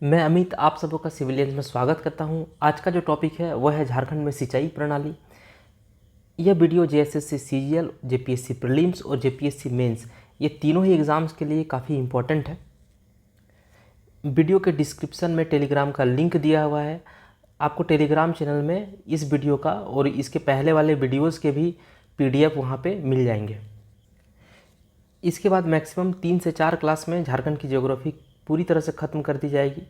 मैं अमित आप सबों का सिविलियंस में स्वागत करता हूं। आज का जो टॉपिक है वह है झारखंड में सिंचाई प्रणाली। यह video JSSC CGL, JPSC prelims और जेपीएससी मेंस ये तीनों ही एग्ज़ाम्स के लिए काफ़ी इम्पोर्टेंट है। वीडियो के डिस्क्रिप्शन में टेलीग्राम का लिंक दिया हुआ है। आपको टेलीग्राम चैनल में इस वीडियो का और इसके पहले वाले वीडियोज़ के भी PDF वहाँ पे मिल जाएंगे। इसके बाद मैक्सिमम 3 से 4 क्लास में झारखंड की ज्योग्राफी पूरी तरह से ख़त्म कर दी जाएगी।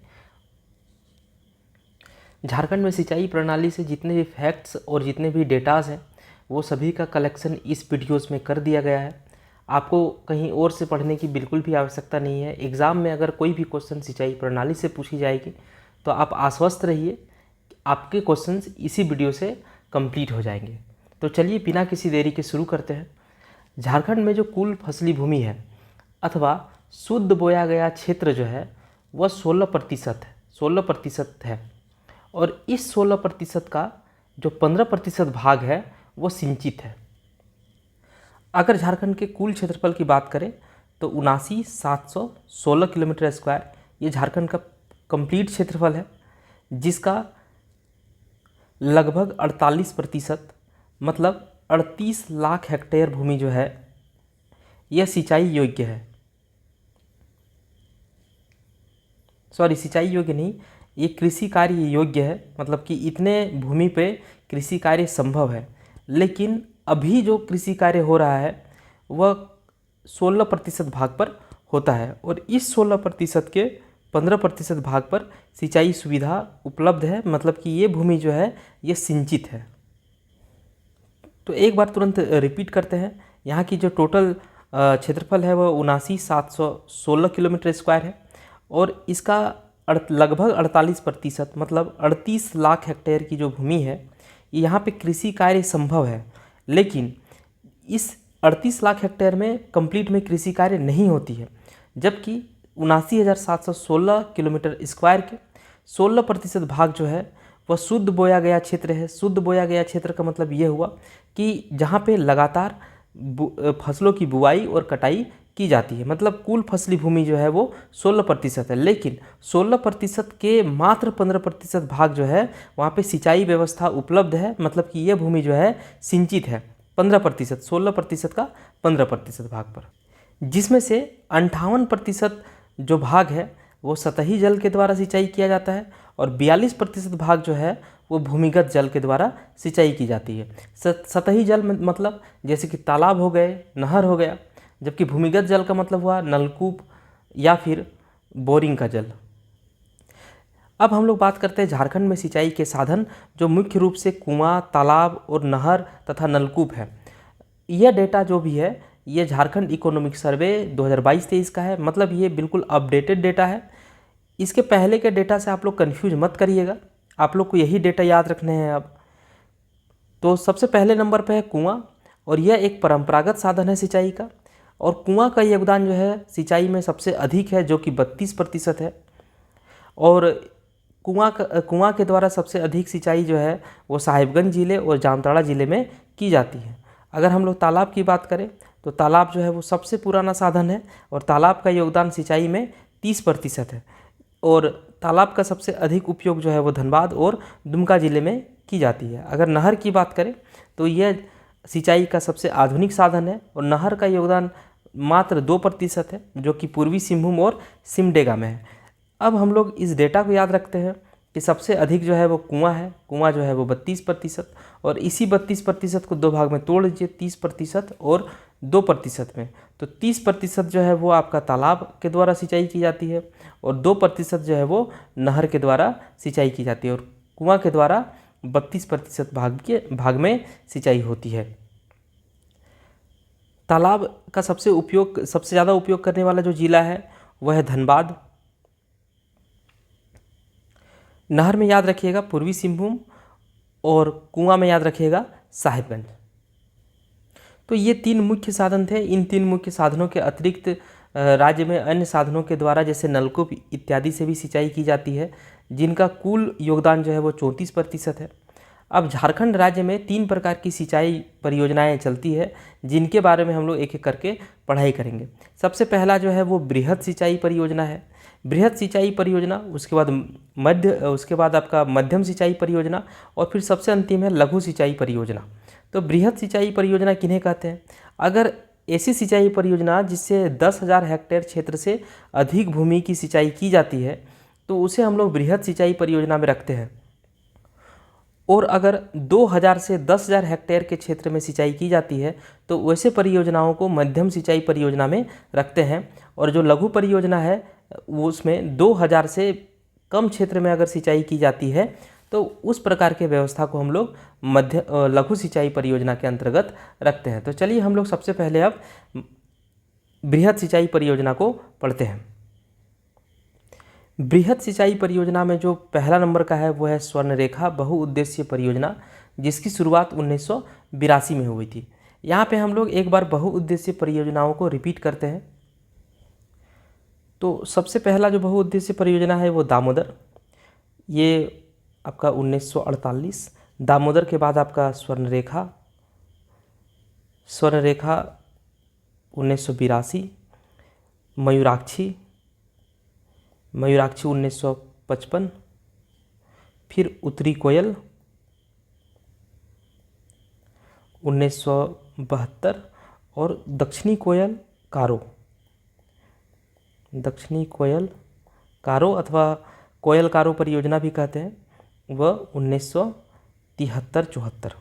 झारखंड में सिंचाई प्रणाली से जितने भी फैक्ट्स और जितने भी डेटाज हैं वो सभी का कलेक्शन इस वीडियोस में कर दिया गया है। आपको कहीं और से पढ़ने की बिल्कुल भी आवश्यकता नहीं है। एग्ज़ाम में अगर कोई भी क्वेश्चन सिंचाई प्रणाली से पूछी जाएगी तो आप आश्वस्त रहिए, आपके क्वेश्चंस इसी वीडियो से कंप्लीट हो जाएंगे। तो चलिए बिना किसी देरी के शुरू करते हैं। झारखंड में जो कुल फसली भूमि है अथवा शुद्ध बोया गया क्षेत्र जो है वह 16% है और इस 16% का जो 15% भाग है वो सिंचित है। अगर झारखंड के कुल क्षेत्रफल की बात करें तो 79,716 किलोमीटर स्क्वायर ये झारखंड का कंप्लीट क्षेत्रफल है, जिसका लगभग 48% मतलब 38 लाख हेक्टेयर भूमि जो है यह सिंचाई योग्य है। सिंचाई योग्य नहीं, ये कृषि कार्य योग्य है, मतलब कि इतने भूमि पे कृषि कार्य संभव है। लेकिन अभी जो कृषि कार्य हो रहा है वह 16% भाग पर होता है और इस 16% के 15% भाग पर सिंचाई सुविधा उपलब्ध है, मतलब कि ये भूमि जो है ये सिंचित है। तो एक बार तुरंत रिपीट करते हैं। यहाँ की जो टोटल क्षेत्रफल है वह 79,716 किलोमीटर स्क्वायर है और इसका लगभग 48% मतलब 38 लाख हेक्टेयर की जो भूमि है यहाँ पे कृषि कार्य संभव है। लेकिन इस 38 लाख हेक्टेयर में कंप्लीट में कृषि कार्य नहीं होती है, जबकि 79,716 किलोमीटर स्क्वायर के 16% भाग जो है वह शुद्ध बोया गया क्षेत्र है। शुद्ध बोया गया क्षेत्र का मतलब ये हुआ कि जहाँ पे लगातार फसलों की बुआई और कटाई की जाती है, मतलब कुल फसली भूमि जो है वो 16% है। लेकिन 16% के मात्र 15% भाग जो है वहाँ पे सिंचाई व्यवस्था उपलब्ध है, मतलब कि ये भूमि जो है सिंचित है 15%, 16% का 15% भाग पर, जिसमें से 58% जो भाग है वो सतही जल के द्वारा सिंचाई किया जाता है और 42% भाग जो है वो भूमिगत जल के द्वारा सिंचाई की जाती है। सतही जल मतलब जैसे कि तालाब हो गए, नहर हो गया, जबकि भूमिगत जल का मतलब हुआ नलकूप या फिर बोरिंग का जल। अब हम लोग बात करते हैं झारखंड में सिंचाई के साधन, जो मुख्य रूप से कुआं, तालाब और नहर तथा नलकूप है। यह डेटा जो भी है ये झारखंड इकोनॉमिक सर्वे 2022-23 का है, मतलब ये बिल्कुल अपडेटेड डेटा है। इसके पहले के डेटा से आप लोग कन्फ्यूज मत करिएगा, आप लोग को यही डेटा याद रखने हैं। अब तो सबसे पहले नंबर पे है कुआं, और यह एक परंपरागत साधन है सिंचाई का, और कुआं का योगदान जो है सिंचाई में सबसे अधिक है, जो कि 32% है। और कुआं के द्वारा सबसे अधिक सिंचाई जो है वो साहिबगंज ज़िले और जामताड़ा ज़िले में की जाती है। अगर हम लोग तालाब की बात करें तो तालाब जो है वो सबसे पुराना साधन है और तालाब का योगदान सिंचाई में 30% है। और तालाब का सबसे अधिक उपयोग जो है वो धनबाद और दुमका ज़िले में की जाती है। अगर नहर की बात करें तो यह सिंचाई का सबसे आधुनिक साधन है और नहर का योगदान मात्र 2% है, जो कि पूर्वी सिंहभूम और सिमडेगा में है। अब हम लोग इस डेटा को याद रखते हैं कि सबसे अधिक जो है वो कुआं है। कुआं जो है वो 32%, और इसी 32% को दो भाग में तोड़ दीजिए, 30% और 2% में। तो 30% जो है वो आपका तालाब के द्वारा सिंचाई की जाती है और 2% जो है वो नहर के द्वारा सिंचाई की जाती है, और कुआं के द्वारा 32% भाग में सिंचाई होती है। तालाब का सबसे ज़्यादा उपयोग करने वाला जो जिला है वह है धनबाद। नहर में याद रखिएगा पूर्वी सिंहभूम, और कुआं में याद रखिएगा साहिबगंज। तो ये 3 मुख्य साधन थे। इन 3 मुख्य साधनों के अतिरिक्त राज्य में अन्य साधनों के द्वारा जैसे नलकूप इत्यादि से भी सिंचाई की जाती है, जिनका कुल योगदान जो है वो 34% है। अब झारखंड राज्य में 3 प्रकार की सिंचाई परियोजनाएं चलती है, जिनके बारे में हम लोग एक एक करके पढ़ाई करेंगे। सबसे पहला जो है वो बृहद सिंचाई परियोजना है। बृहद सिंचाई परियोजना, उसके बाद आपका मध्यम सिंचाई परियोजना, और फिर सबसे अंतिम है लघु सिंचाई परियोजना। तो बृहद सिंचाई परियोजना किन्हें कहते हैं? अगर ऐसी सिंचाई परियोजना जिससे 10,000 हेक्टेयर क्षेत्र से अधिक भूमि की सिंचाई की जाती है तो उसे हम लोग बृहद सिंचाई परियोजना में रखते हैं। और अगर 2,000 से 10,000 हेक्टेयर के क्षेत्र में सिंचाई की जाती है तो वैसे परियोजनाओं को मध्यम सिंचाई परियोजना में रखते हैं। और जो लघु परियोजना है वो उसमें 2,000 से कम क्षेत्र में अगर सिंचाई की जाती है तो उस प्रकार के व्यवस्था को हम लोग लघु सिंचाई परियोजना के अंतर्गत रखते हैं। तो चलिए हम लोग सबसे पहले अब बृहद सिंचाई परियोजना को पढ़ते हैं। बृहद सिंचाई परियोजना में जो पहला नंबर का है वो है स्वर्णरेखा बहुउद्देशीय परियोजना, जिसकी शुरुआत 1982 में हुई थी। यहाँ पे हम लोग एक बार बहुउद्देशीय परियोजनाओं को रिपीट करते हैं। तो सबसे पहला जो बहुउद्देशीय परियोजना है वो दामोदर, ये आपका 1948। दामोदर के बाद आपका स्वर्णरेखा 1982, मयूराक्षी 1955, फिर उत्तरी कोयल 1972 और दक्षिणी कोयल कारो अथवा कोयल कारो परियोजना भी कहते हैं, वह 1973-74।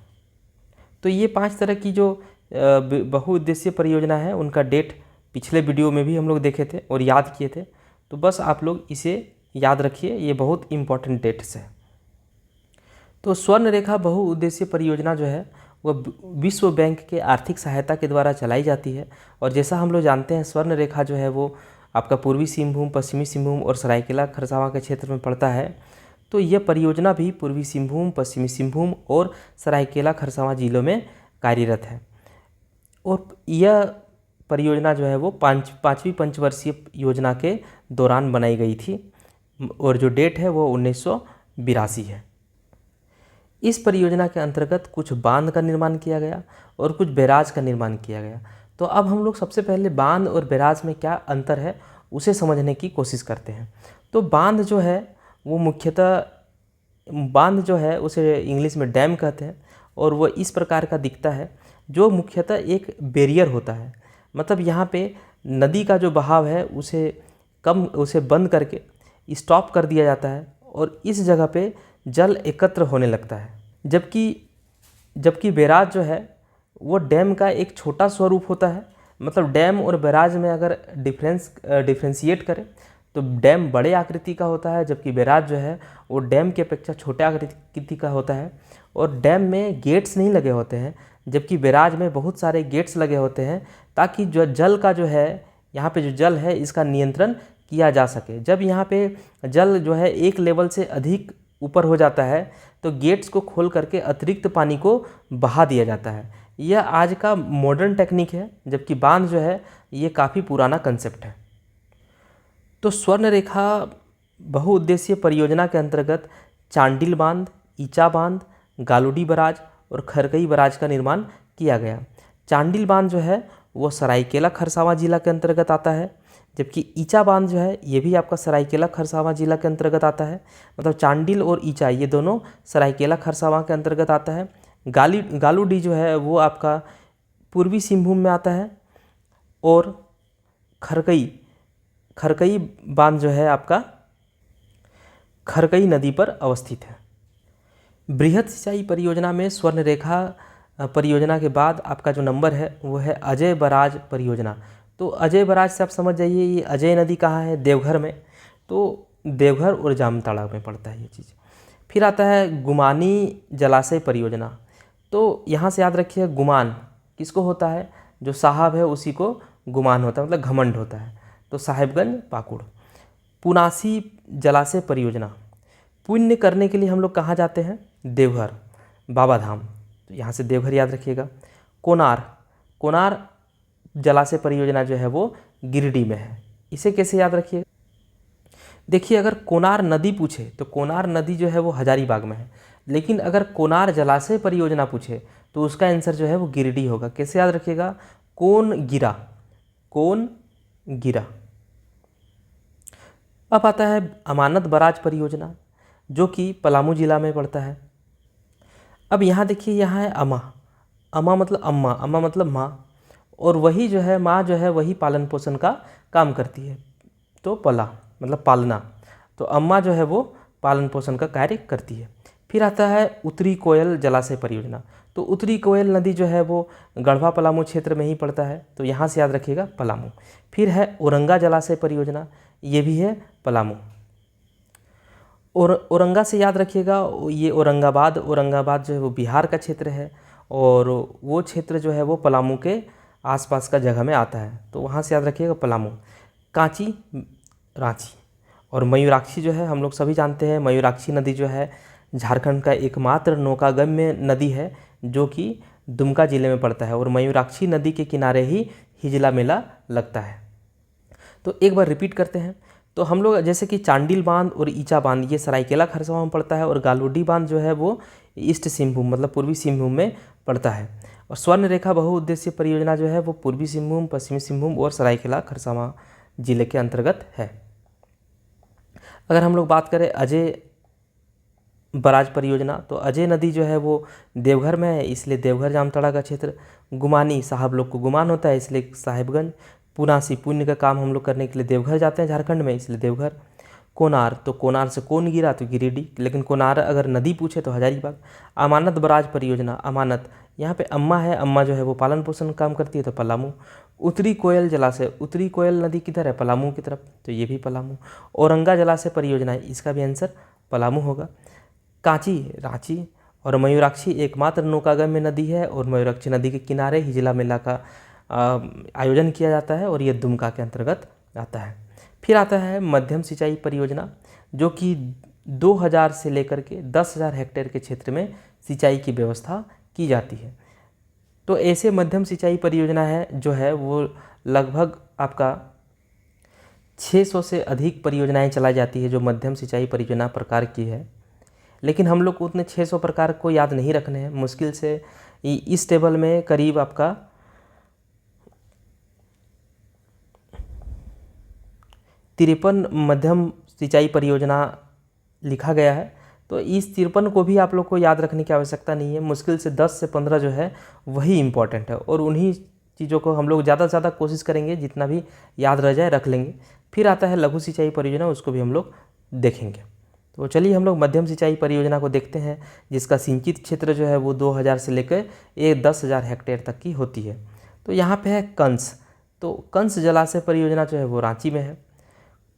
तो ये 5 तरह की जो बहुउद्देशीय परियोजना है उनका डेट पिछले वीडियो में भी हम लोग देखे थे और याद किए थे। तो बस आप लोग इसे याद रखिए, ये बहुत इम्पोर्टेंट डेट्स है। तो स्वर्णरेखा बहुउद्देशीय परियोजना जो है वह विश्व बैंक के आर्थिक सहायता के द्वारा चलाई जाती है। और जैसा हम लोग जानते हैं स्वर्णरेखा जो है वो आपका पूर्वी सिंहभूम, पश्चिमी सिंहभूम और सरायकेला खरसावां के क्षेत्र में पड़ता है। तो यह परियोजना भी पूर्वी सिंहभूम, पश्चिमी सिंहभूम और सरायकेला खरसावां जिलों में कार्यरत है। और यह परियोजना जो है वो पाँचवीं पंचवर्षीय योजना के दौरान बनाई गई थी और जो डेट है वो 1982 है। इस परियोजना के अंतर्गत कुछ बांध का निर्माण किया गया और कुछ बैराज का निर्माण किया गया। तो अब हम लोग सबसे पहले बांध और बैराज में क्या अंतर है उसे समझने की कोशिश करते हैं। तो बांध जो है वो मुख्यतः, बांध जो है उसे इंग्लिश में डैम कहते हैं और वह इस प्रकार का दिखता है जो मुख्यतः एक बैरियर होता है। मतलब यहाँ पे नदी का जो बहाव है उसे बंद करके स्टॉप कर दिया जाता है और इस जगह पे जल एकत्र होने लगता है। जबकि बैराज जो है वो डैम का एक छोटा स्वरूप होता है। मतलब डैम और बैराज में अगर डिफ्रेंशिएट करें तो डैम बड़े आकृति का होता है, जबकि बैराज जो है वो डैम की अपेक्षा छोटे आकृति का होता है। और डैम में गेट्स नहीं लगे होते हैं, जबकि बैराज में बहुत सारे गेट्स लगे होते हैं ताकि जो जल का जो है, यहाँ पे जो जल है इसका नियंत्रण किया जा सके। जब यहाँ पे जल जो है एक लेवल से अधिक ऊपर हो जाता है तो गेट्स को खोल करके अतिरिक्त पानी को बहा दिया जाता है। यह आज का मॉडर्न टेक्निक है, जबकि बांध जो है ये काफ़ी पुराना कंसेप्ट है। तो स्वर्णरेखा बहुउद्देशीय परियोजना के अंतर्गत चांडिल बांध, ईचा बांध, गालूडी बराज और खरकई बराज का निर्माण किया गया। चांडिल बांध जो है वो सरायकेला खरसावां जिला के अंतर्गत आता है, जबकि ईचा बांध जो है ये भी आपका सरायकेला खरसावां जिला के अंतर्गत आता है। मतलब चांडिल और ईचा ये दोनों सरायकेला खरसावां के अंतर्गत आता है। गालूडी जो है वो आपका पूर्वी सिंहभूम में आता है और खरकई बांध जो है आपका खरकई नदी पर अवस्थित है। बृहद सिंचाई परियोजना में स्वर्णरेखा परियोजना के बाद आपका जो नंबर है वो है अजय बराज परियोजना। तो अजय बराज से आप समझ जाइए ये अजय नदी कहाँ है, देवघर में। तो देवघर और जामताड़ा में पड़ता है ये चीज़। फिर आता है गुमानी जलाशय परियोजना। तो यहाँ से याद रखिए गुमान किसको होता है, जो साहब है उसी को गुमान होता है, मतलब घमंड होता है। तो साहिबगंज पाकुड़। पुनासी जलाशय परियोजना, पुण्य करने के लिए हम लोग कहाँ जाते हैं, देवघर, बाबा धाम। तो यहाँ से देवघर याद रखिएगा। कोनार जलाशय परियोजना जो है वो गिरिडीह में है। इसे कैसे याद रखिए, देखिए अगर कोनार नदी पूछे तो कोनार नदी जो है वो हजारीबाग में है, लेकिन अगर कोनार जलाशय परियोजना पूछे तो उसका आंसर जो है वो गिरिडीह होगा। कैसे याद रखिएगा, कोन गिरा। अब आता है अमानत बराज परियोजना, जो कि पलामू जिला में पड़ता है। अब यहाँ देखिए, यहाँ है अमा। अमा मतलब अम्मा, अम्मा मतलब माँ, और वही जो है माँ जो है वही पालन पोषण का काम करती है, तो पला मतलब पालना, तो अम्मा जो है वो पालन पोषण का कार्य करती है। फिर आता है उत्तरी कोयल जलाशय परियोजना। तो उत्तरी कोयल नदी जो है वो गढ़वा पलामू क्षेत्र में ही पड़ता है, तो यहाँ से याद रखिएगा पलामू। फिर है औरंगा जलाशय परियोजना, ये भी है पलामू। और औरंगा से याद रखिएगा, ये औरंगाबाद, औरंगाबाद जो है वो बिहार का क्षेत्र है, और वो क्षेत्र जो है वो पलामू के आसपास का जगह में आता है, तो वहाँ से याद रखिएगा पलामू। कांची, रांची। और मयूराक्षी जो है हम लोग सभी जानते हैं, मयूराक्षी नदी जो है झारखंड का एकमात्र नौकागम्य नदी है, जो कि दुमका जिले में पड़ता है, और मयूराक्षी नदी के किनारे ही हिजला मेला लगता है। तो एक बार रिपीट करते हैं। तो हम लोग जैसे कि चांडिल बांध और ईचा बांध ये सरायकेला खरसावां में पड़ता है, और गालूडी बांध जो है वो ईस्ट सिंहभूम मतलब पूर्वी सिंहभूम में पड़ता है। और स्वर्ण रेखा बहुउद्देशीय परियोजना जो है वो पूर्वी सिंहभूम, पश्चिमी सिंहभूम और सरायकेला खरसावां जिले के अंतर्गत है। अगर हम लोग बात करें अजय बराज परियोजना, तो अजय नदी जो है वो देवघर में है, इसलिए देवघर जामताड़ा का क्षेत्र। गुमानी, साहब लोग को गुमान होता है, इसलिए साहिबगंज। पुनासी, पुण्य का काम हम लोग करने के लिए देवघर जाते हैं झारखंड में, इसलिए देवघर। कोनार, तो कोनार से कौन गिरा, तो गिरिडीह, लेकिन कोनार अगर नदी पूछे तो हजारीबाग। अमानत बराज परियोजना, अमानत, यहाँ पे अम्मा है, अम्मा जो है वो पालन पोषण काम करती है, तो पलामू। उत्तरी कोयल जलाशय, उत्तरी कोयल नदी किधर है, पलामू की तरफ, तो ये भी पलामू। औरंगा जलाशय परियोजना है, इसका भी आंसर पलामू होगा। कांची, रांची। और मयूराक्षी एकमात्र नौकागम्य नदी है, और मयूराक्षी नदी के किनारे हिजला मेला का आयोजन किया जाता है, और ये दुमका के अंतर्गत आता है। फिर आता है मध्यम सिंचाई परियोजना, जो कि 2000 से लेकर के 10,000 हेक्टेयर के क्षेत्र में सिंचाई की व्यवस्था की जाती है। तो ऐसे मध्यम सिंचाई परियोजना है जो है वो लगभग आपका 600 से अधिक परियोजनाएं चलाई जाती है जो मध्यम सिंचाई परियोजना प्रकार की है, लेकिन हम लोग को उतने 600 प्रकार को याद नहीं रखने हैं। मुश्किल से इस टेबल में करीब आपका 53 मध्यम सिंचाई परियोजना लिखा गया है, तो इस 53 को भी आप लोग को याद रखने की आवश्यकता नहीं है। मुश्किल से 10 से 15 जो है वही इम्पॉर्टेंट है, और उन्हीं चीज़ों को हम लोग ज़्यादा से ज़्यादा कोशिश करेंगे, जितना भी याद रह जाए रख लेंगे। फिर आता है लघु सिंचाई परियोजना, उसको भी हम लोग देखेंगे। तो चलिए हम लोग मध्यम सिंचाई परियोजना को देखते हैं, जिसका सिंचित क्षेत्र जो है वो 2000 से लेकर 10,000 हेक्टेयर तक की होती है। तो यहाँ पे है कंस, तो कंस जलाशय परियोजना जो है वो रांची में है।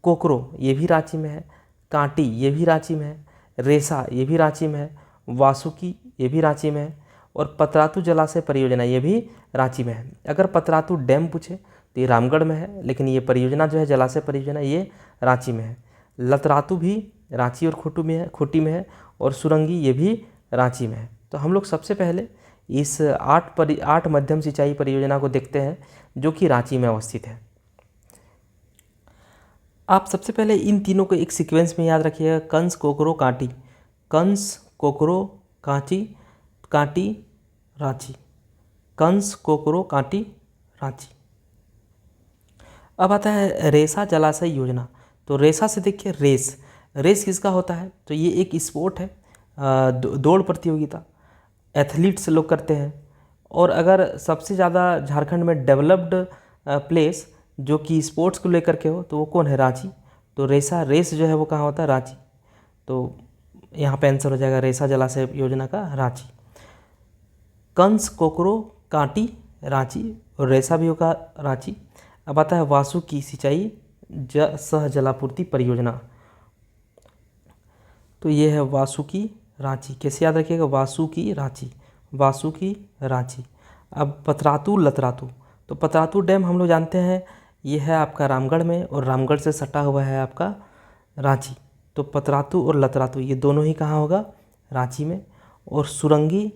कोकरो, ये भी रांची में है। कांटी, ये भी रांची में है। रेसा, ये भी रांची में है। वासुकी, ये भी रांची में है। और पतरातू जलाशय परियोजना, ये भी रांची में है। अगर पतरातू डैम पूछे तो ये रामगढ़ में है, लेकिन ये परियोजना जो है जलाशय परियोजना ये रांची में है। लतरातू भी रांची और खूंटी में है, और सुरंगी ये भी रांची में है। तो हम लोग सबसे पहले इस 8 मध्यम सिंचाई परियोजना को देखते हैं जो कि रांची में अवस्थित है। आप सबसे पहले इन तीनों को एक सीक्वेंस में याद रखिएगा, कंस, कोकरो, कांटी। कंस, कोकरो, कांची, कांटी, रांची। कंस, कोकरो, कांटी, रांची। अब आता है रेसा जलाशय योजना। तो रेसा से देखिए, रेस, रेस किसका होता है, तो ये एक स्पोर्ट है, दौड़ प्रतियोगिता, एथलीट्स लोग करते हैं। और अगर सबसे ज़्यादा झारखंड में डेवलप्ड प्लेस जो कि स्पोर्ट्स को लेकर के हो तो वो कौन है, रांची। तो रेसा, रेस जो है वो कहाँ होता है, रांची। तो यहाँ पे आंसर हो जाएगा रेसा जलाशय योजना का रांची। कंस, कोकरो, कांटी, रांची, और रेसा भी होगा रांची। अब आता है वासुकी सिंचाई सह जलापूर्ति परियोजना, तो ये है वासुकी रांची। कैसे याद रखिएगा, वासुकी रांची, वासुकी रांची। अब पतरातू लतरातू, तो पतरातू डैम हम लोग जानते हैं ये है आपका रामगढ़ में, और रामगढ़ से सटा हुआ है आपका रांची। तो पतरातू और लतरातू ये दोनों ही कहाँ होगा, रांची में। और सुरंगी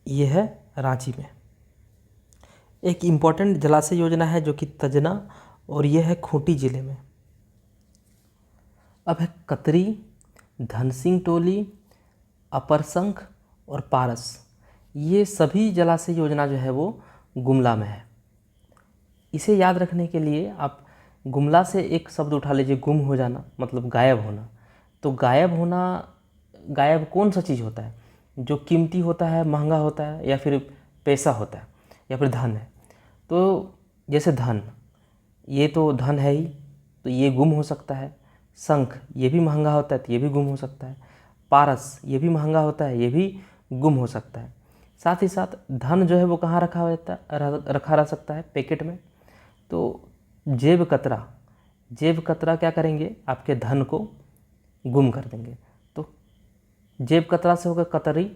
ये है रांची में। एक इम्पॉर्टेंट जलाशय योजना है जो कि तजना, और ये है खूंटी जिले में। अब है कतरी, धनसिंह टोली, अपरसंख और पारस, ये सभी जलाशय योजना जो है वो गुमला में है। इसे याद रखने के लिए आप गुमला से एक शब्द उठा लीजिए, गुम हो जाना मतलब गायब होना। तो गायब होना, गायब कौन सा चीज़ होता है? जो कीमती होता है, महंगा होता है, या फिर पैसा होता है, या फिर धन है। तो जैसे धन, ये तो धन है ही, तो ये गुम हो सकता है। शंख, ये भी महंगा होता है तो ये भी गुम हो सकता है। पारस, ये भी महंगा होता है, ये भी गुम हो सकता है। साथ ही साथ धन जो है वो कहाँ रखा रह सकता है? पैकेट में। तो जेब कतरा, जेब कतरा क्या करेंगे? आपके धन को गुम कर देंगे। तो जेब कतरा से होगा कतरी,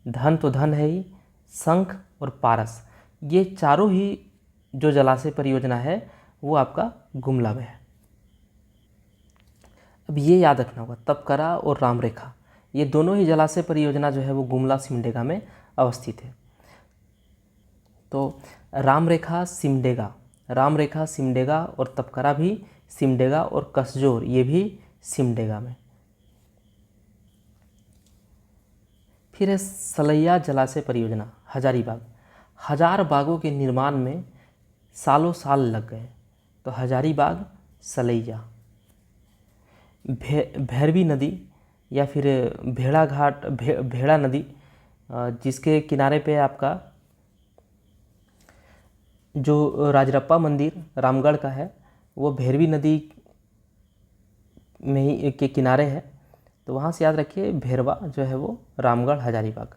धन तो धन है ही, शंख और पारस, ये चारों ही जो जलाशय परियोजना है वो आपका गुमला में है। अब ये याद रखना होगा, तपकरा और रामरेखा, ये दोनों ही जलाशय परियोजना जो है वो गुमला सिमडेगा में अवस्थित है। तो रामरेखा सिमडेगा, रामरेखा सिमडेगा, और तपकरा भी सिमडेगा, और कसजोर ये भी सिमडेगा में। फिर है सलैया जलाशय परियोजना हजारीबाग। 1000 बागों के निर्माण में सालों साल लग गए। तो हजारीबाग, सलैया। भैरवी नदी या फिर भेड़ा घाट, भेड़ा नदी, जिसके किनारे पे आपका जो राजरप्पा मंदिर रामगढ़ का है वो भैरवी नदी में ही के किनारे है। तो वहाँ से याद रखिए भैरवा जो है वो रामगढ़, हजारीबाग।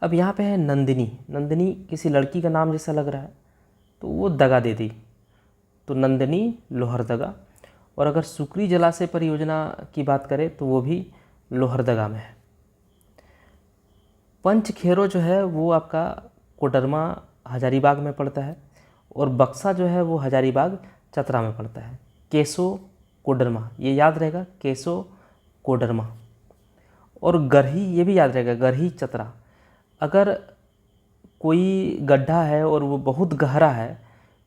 अब यहाँ पे है नंदिनी। नंदिनी किसी लड़की का नाम जैसा लग रहा है, तो वो दगा दे दी, तो नंदिनी लोहरदगा। और अगर सुकरी जलाशय परियोजना की बात करें तो वो भी लोहरदगा में है। पंचखेरो जो है वो आपका कोडरमा हजारीबाग में पड़ता है, और बक्सा जो है वो हजारीबाग चतरा में पड़ता है। केसो कोडरमा, ये याद रहेगा, केसो कोडरमा। और गरही, ये भी याद रहेगा, गरही चतरा। अगर कोई गड्ढा है और वो बहुत गहरा है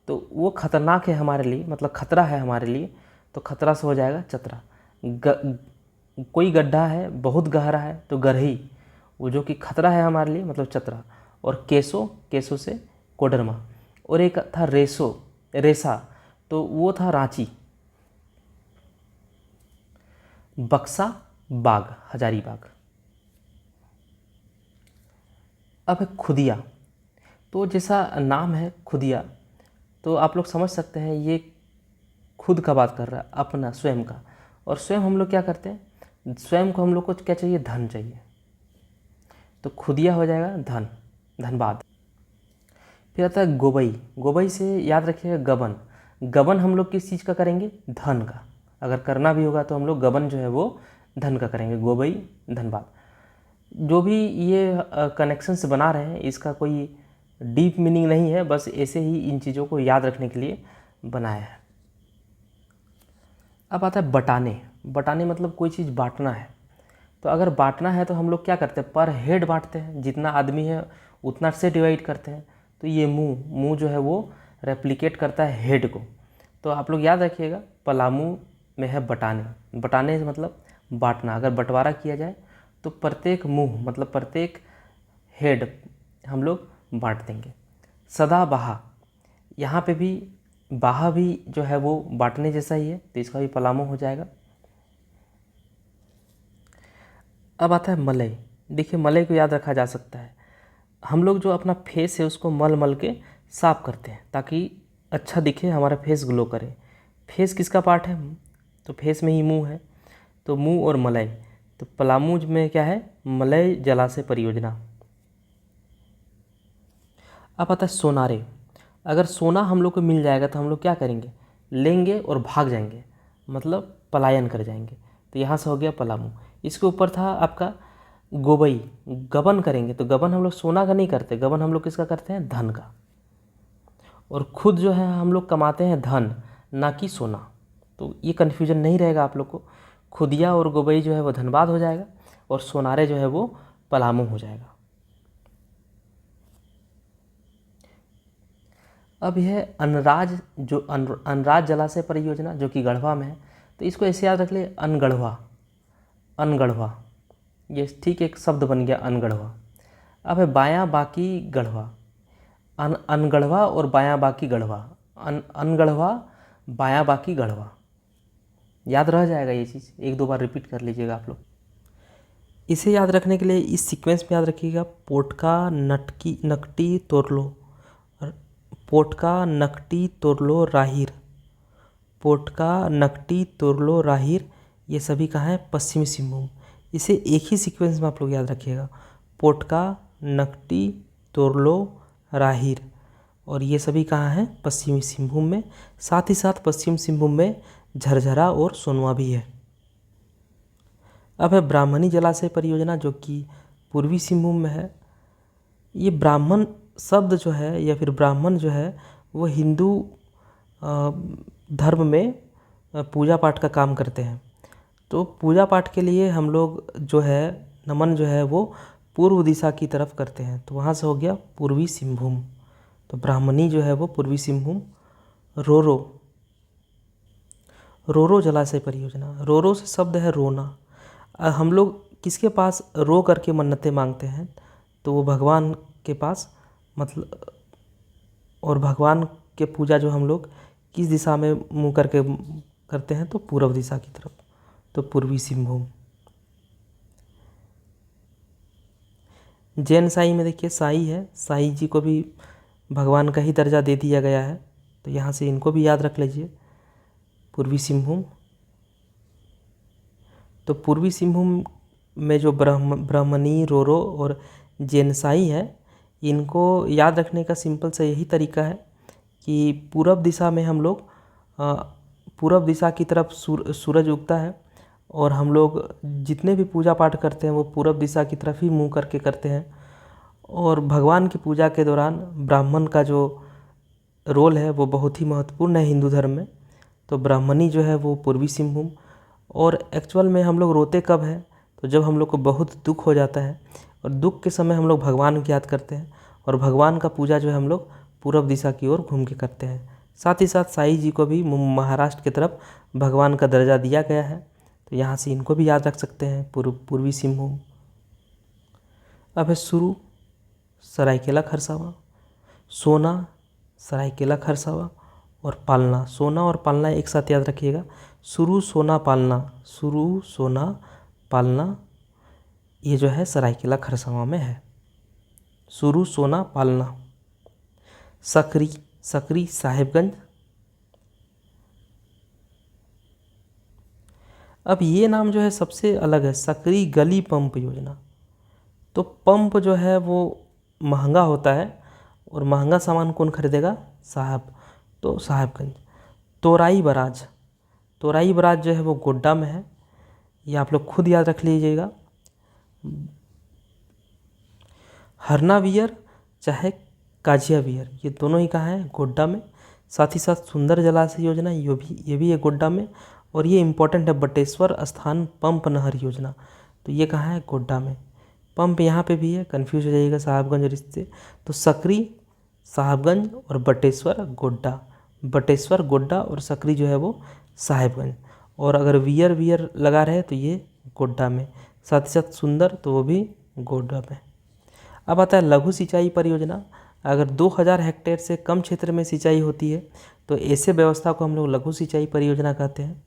तो वो खतरनाक है हमारे लिए, मतलब खतरा है हमारे लिए, तो खतरा से हो जाएगा चतरा। कोई गड्ढा है बहुत गहरा है तो गरही, वो जो कि खतरा है हमारे लिए, मतलब चतरा। और केसो, केसो से कोडरमा। और एक था रेसो, रेसा, तो वो था रांची। बक्सा बाग, हजारीबाग। अब है खुदिया। तो जैसा नाम है खुदिया, तो आप लोग समझ सकते हैं ये खुद का बात कर रहा है, अपना, स्वयं का। और स्वयं हम लोग क्या करते हैं? स्वयं को हम लोग को क्या चाहिए? धन चाहिए। तो खुदिया हो जाएगा धन, धनबाद। फिर आता है गोबई। गोबई से याद रखिएगा गबन। गबन हम लोग किस चीज़ का करेंगे? धन का। अगर करना भी होगा तो हम लोग गबन जो है वो धन का करेंगे। गोबई, धनबाद। जो भी ये कनेक्शंस बना रहे हैं इसका कोई डीप मीनिंग नहीं है, बस ऐसे ही इन चीज़ों को याद रखने के लिए बनाया है। अब आता है बटाने। बटाने मतलब कोई चीज़ बांटना है। तो अगर बांटना है तो हम लोग क्या करते हैं? पर हेड बांटते हैं, जितना आदमी है उतना से डिवाइड करते हैं। तो ये मुंह, मुंह जो है वो रेप्लिकेट करता है हेड को। तो आप लोग याद रखिएगा, पलामू में है बटाने। बटाने मतलब बांटना। अगर बंटवारा किया जाए तो प्रत्येक मुंह मतलब प्रत्येक हेड हम लोग बांट देंगे। सदाबहा, यहाँ पे भी बाहा भी जो है वो बांटने जैसा ही है, तो इसका भी पलामू हो जाएगा। अब आता है मलय। देखिए मलय को याद रखा जा सकता है, हम लोग जो अपना फेस है उसको मल मल के साफ करते हैं ताकि अच्छा दिखे, हमारा फेस ग्लो करे। फेस किसका पार्ट है? तो फेस में ही मुंह है, तो मुंह और मलय। तो पलामू में क्या है? मलय जलाशय परियोजना। अब आता है सोनारे। अगर सोना हम लोग को मिल जाएगा तो हम लोग क्या करेंगे? लेंगे और भाग जाएंगे, मतलब पलायन कर जाएंगे। तो यहाँ से हो गया पलामू। इसके ऊपर था आपका गोबई, गबन करेंगे। तो गबन हम लोग सोना का नहीं करते, गबन हम लोग किसका करते हैं? धन का। और खुद जो है हम लोग कमाते हैं धन, ना कि सोना। तो ये कन्फ्यूजन नहीं रहेगा आप लोग को। खुदिया और गोबई जो है वो धनबाद हो जाएगा, और सोनारे जो है वो पलामू हो जाएगा। अब यह अनराज, जो अनराज जलाशय परियोजना जो कि गढ़वा में है, तो इसको ऐसे याद रख ले, अनगढ़वा। अनगढ़वा, ये ठीक एक शब्द बन गया, अनगढ़वा। अब है बायां बाकी गढ़वा। अनगढ़वा और बायां बाकी गढ़वा, अनगढ़वा बायां बाकी गढ़वा। याद रह जाएगा ये चीज़, एक दो बार रिपीट कर लीजिएगा आप लोग। इसे याद रखने के लिए इस सीक्वेंस में याद रखिएगा, पोटका नटकी नकटी तोरलो, पोटका नकटी तोरलो राहिर, पोटका नकटी तोरलो राहिर, ये सभी कहाँ हैं? पश्चिमी सिंहभूम। इसे एक ही सीक्वेंस में आप लोग याद रखिएगा, पोटका नकटी तोरलो राहिर, और ये सभी कहाँ हैं? पश्चिमी सिंहभूम में। साथ ही साथ पश्चिम सिंहभूम में झरझरा और सोनवा भी है। अब है ब्राह्मणी जलाशय परियोजना, जो कि पूर्वी सिंहभूम में है। ये ब्राह्मण शब्द जो है या फिर ब्राह्मण जो है वो हिंदू धर्म में पूजा पाठ का काम करते हैं। तो पूजा पाठ के लिए हम लोग जो है नमन जो है वो पूर्व दिशा की तरफ करते हैं, तो वहाँ से हो गया पूर्वी सिंहभूम। तो ब्राह्मणी जो है वो पूर्वी सिंहभूम। रोरो, रोरो जलाशय परियोजना, रोरो से शब्द है रोना। हम लोग किसके पास रो करके मन्नतें मांगते हैं? तो वो भगवान के पास, मतलब, और भगवान के पूजा जो हम लोग किस दिशा में मुँह करके करते हैं? तो पूर्व दिशा की तरफ, तो पूर्वी सिंहभूम। जैन साई में देखिए साई है, साई जी को भी भगवान का ही दर्जा दे दिया गया है, तो यहाँ से इनको भी याद रख लीजिए, पूर्वी सिंहभूम। तो पूर्वी सिंहभूम में जो ब्राह्मणी, रोरो और जैन साई है, इनको याद रखने का सिंपल सा यही तरीका है कि पूरब दिशा में हम लोग पूरब दिशा की तरफ सूरज उगता है, और हम लोग जितने भी पूजा पाठ करते हैं वो पूरब दिशा की तरफ ही मुँह करके करते हैं। और भगवान की पूजा के दौरान ब्राह्मण का जो रोल है वो बहुत ही महत्वपूर्ण है हिंदू धर्म में। तो ब्राह्मणी जो है वो पूर्वी सिंहभूम। और एक्चुअल में हम लोग रोते कब है? तो जब हम लोग को बहुत दुख हो जाता है, और दुख के समय हम लोग भगवान को याद करते हैं, और भगवान का पूजा जो है हम लोग पूरब दिशा की ओर घूम के करते हैं। साथ ही साथ साई जी को भी महाराष्ट्र की तरफ भगवान का दर्जा दिया गया है, तो यहाँ से इनको भी याद रख सकते हैं, पूर्वी सिंहभूम। अब है सुरू, सरायकेला खरसावां, सोना, सरायकेला खरसावां, और पालना। सोना और पालना एक साथ याद रखिएगा, सुरू सोना पालना, सुरू सोना पालना, ये जो है सरायकेला खरसावां में है, सुरू सोना पालना। सकरी, सकरी साहेबगंज। अब ये नाम जो है सबसे अलग है, सकरी गली पंप योजना। तो पंप जो है वो महंगा होता है, और महंगा सामान कौन खरीदेगा? साहब, तो साहेबगंज। तोराई बराज, तोराई बराज जो है वो गोड्डा में है, ये आप लोग खुद याद रख लीजिएगा। हरना वियर चाहे काजिया वियर, ये दोनों ही कहाँ हैं? गोड्डा में। साथ ही साथ सुंदर जलाशय योजना, ये भी है गोड्डा में। और ये इम्पोर्टेंट है, बटेश्वर स्थान पंप नहर योजना, तो ये कहाँ है? गोड्डा में। पंप यहाँ पे भी है, कन्फ्यूज हो जाइएगा साहबगंज और इससे। तो सकरी साहबगंज और बटेश्वर गोड्डा, बटेश्वर गोड्डा, और सकरी जो है वो साहेबगंज। और अगर वियर लगा रहे तो ये गोड्डा में। साथ ही साथ सुंदर, तो वो भी गोड्डा में। अब आता है लघु सिंचाई परियोजना। अगर 2000 हेक्टेयर से कम क्षेत्र में सिंचाई होती है तो ऐसे व्यवस्था को हम लोग लघु सिंचाई परियोजना कहते हैं।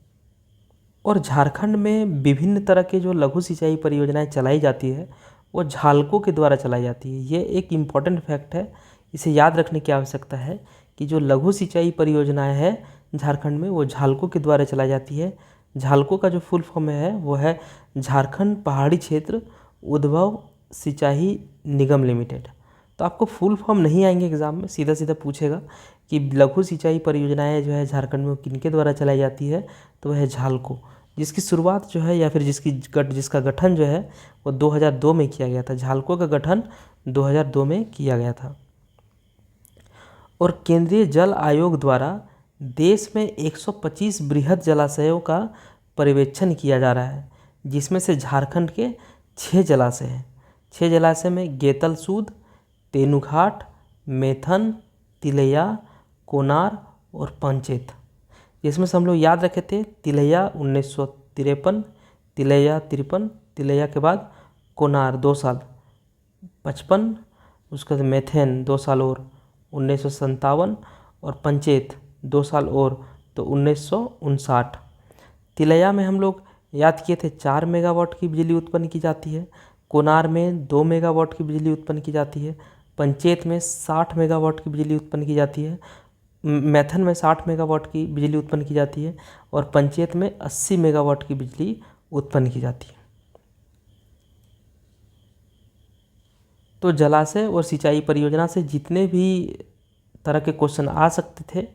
और झारखंड में विभिन्न तरह के जो लघु सिंचाई परियोजनाएं चलाई जाती है वो झालकों के द्वारा चलाई जाती है। ये एक इम्पॉर्टेंट फैक्ट है, इसे याद रखने की आवश्यकता है कि जो लघु सिंचाई परियोजनाएं हैं झारखंड में वो झालकों के द्वारा चलाई जाती है। झालकों का जो फुल फॉर्म है वो है झारखंड पहाड़ी क्षेत्र उद्भव सिंचाई निगम लिमिटेड। तो आपको फुल फॉर्म नहीं आएंगे एग्जाम में, सीधा सीधा पूछेगा कि लघु सिंचाई परियोजनाएं जो है झारखंड में किनके द्वारा चलाई जाती है, तो वह है झालकों, जिसकी शुरुआत जो है या फिर जिसका गठन जो है वो 2002 में किया गया था। झालकों का गठन 2002 में किया गया था। और केंद्रीय जल आयोग द्वारा देश में 125 बृहद जलाशयों का पर्यवेक्षण किया जा रहा है, जिसमें से झारखंड के 6 जलाशय हैं। 6 जलाशय में गेतल सूद, तेनुघाट, मेथन, तिलैया, कोनार और पंचेत। इसमें से हम लोग याद रखे थे तिलैया 1953, तिलैया 53, तिलैया के बाद कोनार 2 साल 55, उसके बाद मेथेन 2 साल और 1957, और पंचेत 2 साल और तो 1959। तिलैया में हम लोग याद किए थे 4 मेगावाट की बिजली उत्पन्न की जाती है, कोनार में 2 मेगावाट की बिजली उत्पन्न की जाती है, पंचेत में 60 मेगावाट की बिजली उत्पन्न की जाती है, मैथन में 60 मेगावाट की बिजली उत्पन्न की जाती है और पंचेत में 80 मेगावाट की बिजली उत्पन्न की जाती है। तो जलाशय और सिंचाई परियोजना से जितने भी तरह के क्वेश्चन आ सकते थे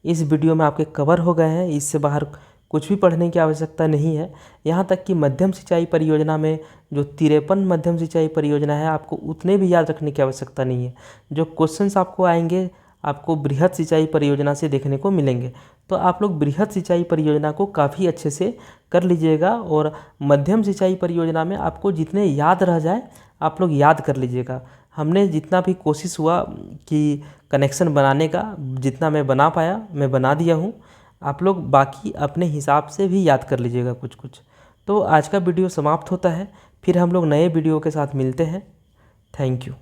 इस वीडियो में आपके कवर हो गए हैं। इससे बाहर कुछ भी पढ़ने की आवश्यकता नहीं है। यहाँ तक कि मध्यम सिंचाई परियोजना में जो 53 मध्यम सिंचाई परियोजना है आपको उतने भी याद रखने की आवश्यकता नहीं है। जो क्वेश्चंस आपको आएंगे आपको बृहद सिंचाई परियोजना से देखने को मिलेंगे। तो आप लोग बृहद सिंचाई परियोजना को काफ़ी अच्छे से कर लीजिएगा और मध्यम सिंचाई परियोजना में आपको जितने याद रह जाए आप लोग याद कर लीजिएगा। हमने जितना भी कोशिश हुआ कि कनेक्शन बनाने का जितना मैं बना पाया मैं बना दिया हूँ। आप लोग बाकी अपने हिसाब से भी याद कर लीजिएगा कुछ कुछ। तो आज का वीडियो समाप्त होता है, फिर हम लोग नए वीडियो के साथ मिलते हैं। Thank you.